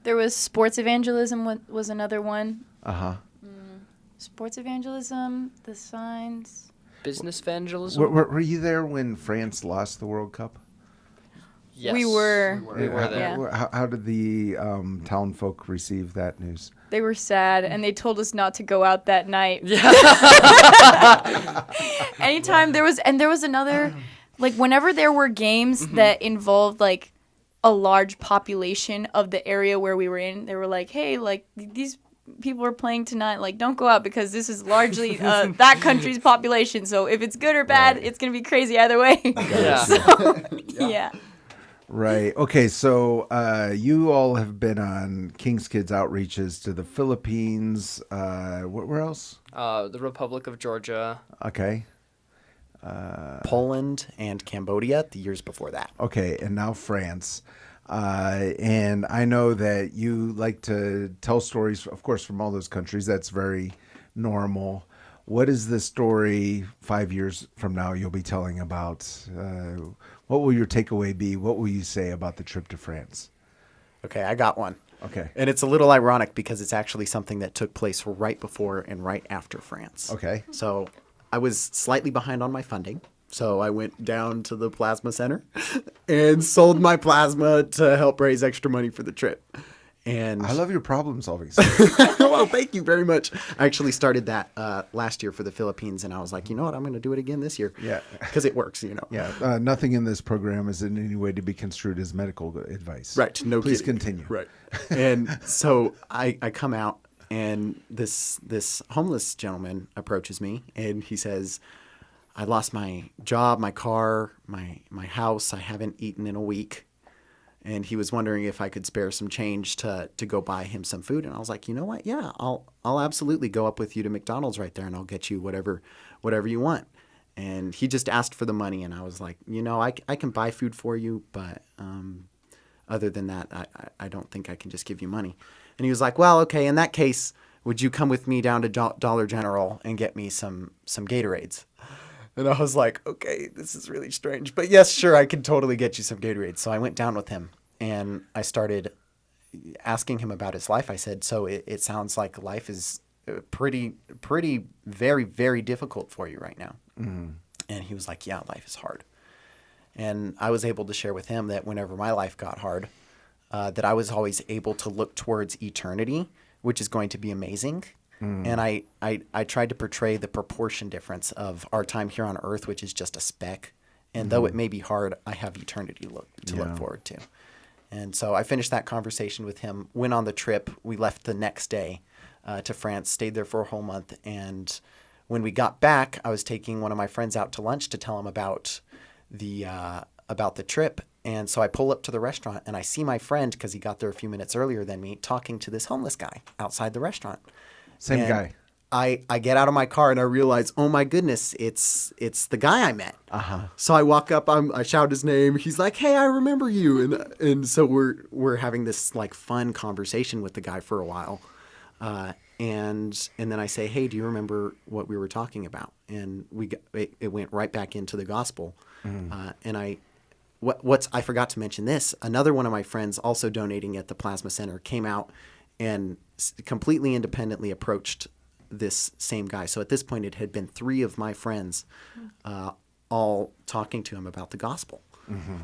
There was sports evangelism was another one. Uh-huh. Sports evangelism, the signs. Business evangelism? Were you there when France lost the World Cup? Yes. We were there. Yeah. How did the town folk receive that news? They were sad, and they told us not to go out that night. Yeah. Anytime there was another, like whenever there were games that involved like a large population of the area where we were in, they were like, hey, like these people are playing tonight, like don't go out because this is largely that country's population, so if it's good or bad, it's gonna be crazy either way. Yeah. Right. Okay, so you all have been on King's Kids outreaches to the Philippines, where else? The Republic of Georgia. Okay. Poland and Cambodia the years before that. Okay, and now France. And I know that you like to tell stories, of course, from all those countries. That's very normal. What is the story 5 years from now you'll be telling about? What will your takeaway be? What will you say about the trip to France? Okay, I got one. Okay. And it's a little ironic because it's actually something that took place right before and right after France. Okay. So I was slightly behind on my funding. So I went down to the plasma center and sold my plasma to help raise extra money for the trip. And I love your problem solving. Well, thank you very much. I actually started that last year for the Philippines, and I was like, you know what, I'm going to do it again this year. Yeah. Because it works, Yeah. Nothing in this program is in any way to be construed as medical advice. Right. No Please kidding. continue. Right. And so I come out, and this homeless gentleman approaches me, and he says, I lost my job, my car, my house. I haven't eaten in a week. And he was wondering if I could spare some change to go buy him some food. And I was like, you know what? Yeah, I'll absolutely go up with you to McDonald's right there, and I'll get you whatever you want. And he just asked for the money, and I was like, I can buy food for you, but other than that, I don't think I can just give you money. And he was like, well, okay, in that case, would you come with me down to Dollar General and get me some Gatorades? And I was like, okay, this is really strange. But yes, sure, I can totally get you some Gatorade. So I went down with him, and I started asking him about his life. I said, so it sounds like life is pretty, very, very difficult for you right now. Mm-hmm. And he was like, yeah, life is hard. And I was able to share with him that whenever my life got hard, that I was always able to look towards eternity, which is going to be amazing. And I tried to portray the proportion difference of our time here on Earth, which is just a speck. And though it may be hard, I have eternity to look forward to. And so I finished that conversation with him, went on the trip. We left the next day to France, stayed there for a whole month. And when we got back, I was taking one of my friends out to lunch to tell him about the trip. And so I pull up to the restaurant, and I see my friend, because he got there a few minutes earlier than me, talking to this homeless guy outside the restaurant. Same guy. I get out of my car and I realize, oh my goodness, it's the guy I met. Uh-huh. So I walk up, I shout his name. He's like, hey, I remember you. And so we're having this like fun conversation with the guy for a while. And then I say, hey, do you remember what we were talking about? And it went right back into the gospel. And I forgot to mention this. Another one of my friends, also donating at the Plasma Center, came out and completely independently approached this same guy. So at this point, it had been 3 of my friends all talking to him about the gospel.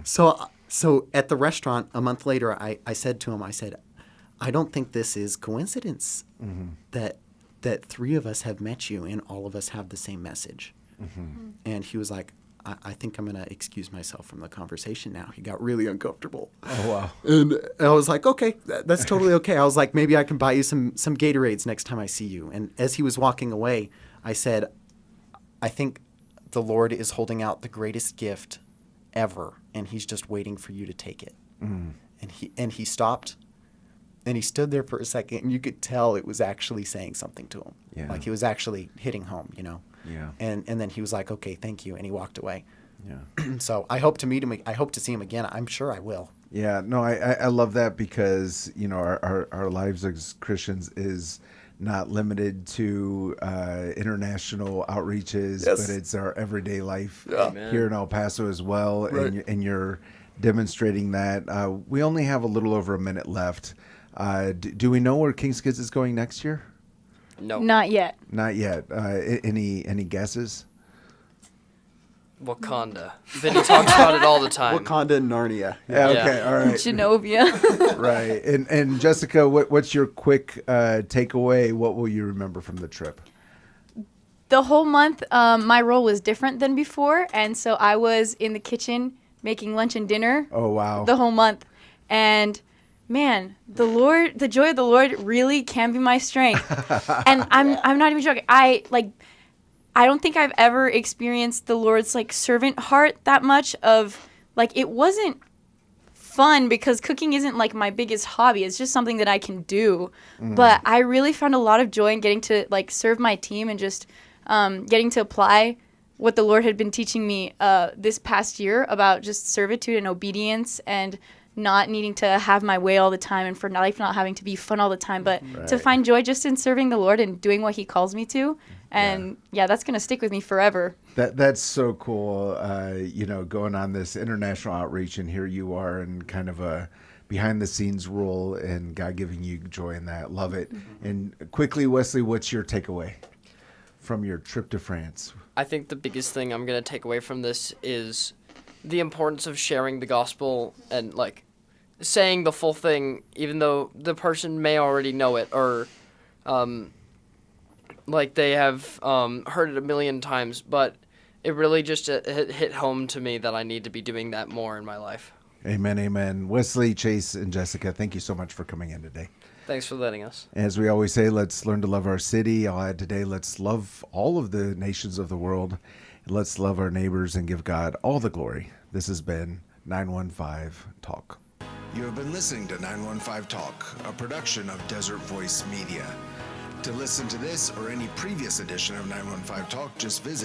So at the restaurant a month later, I said to him, I don't think this is coincidence that 3 of us have met you and all of us have the same message. And he was like, I think I'm going to excuse myself from the conversation now. He got really uncomfortable. Oh, wow. And I was like, okay, that's totally okay. I was like, maybe I can buy you some Gatorades next time I see you. And as he was walking away, I said, I think the Lord is holding out the greatest gift ever, and he's just waiting for you to take it. And he stopped, and he stood there for a second, and you could tell it was actually saying something to him. Yeah. Like he was actually hitting home, Yeah. And then he was like, okay, thank you, and he walked away. Yeah. So I hope to meet him. I hope to see him again. I'm sure I will. Yeah, no, I love that because, our lives as Christians is not limited to international outreaches, but it's our everyday life here in El Paso as well. Right. And you're demonstrating that. We only have a little over a minute left. Do we know where King's Kids is going next year? No. Not yet. Not yet. Any guesses? Wakanda. Vinny talks about it all the time. Wakanda and Narnia. Yeah. Okay. All right. Genovia. Right. And Jessica, what's your quick takeaway? What will you remember from the trip? The whole month, my role was different than before, and so I was in the kitchen making lunch and dinner. Oh, wow. The whole month. And man, the joy of the Lord really can be my strength. And I'm not even joking. I don't think I've ever experienced the Lord's servant heart that much of it wasn't fun because cooking isn't my biggest hobby. It's just something that I can do. But I really found a lot of joy in getting to serve my team and just getting to apply what the Lord had been teaching me this past year about just servitude and obedience and not needing to have my way all the time and for life not having to be fun all the time, but to find joy just in serving the Lord and doing what he calls me to. And that's going to stick with me forever. That's so cool, going on this international outreach, and here you are in kind of a behind-the-scenes role, and God giving you joy in that. Love it. And quickly, Wesley, what's your takeaway from your trip to France? I think the biggest thing I'm going to take away from this is the importance of sharing the gospel and saying the full thing, even though the person may already know it or they have heard it a million times, but it really just hit home to me that I need to be doing that more in my life. Amen, amen. Wesley, Chase, and Jessica, thank you so much for coming in today. Thanks for letting us. As we always say, let's learn to love our city. I'll add today, let's love all of the nations of the world. Let's love our neighbors and give God all the glory. This has been 915 Talk. You have been listening to 915 Talk, a production of Desert Voice Media. To listen to this or any previous edition of 915 Talk, just visit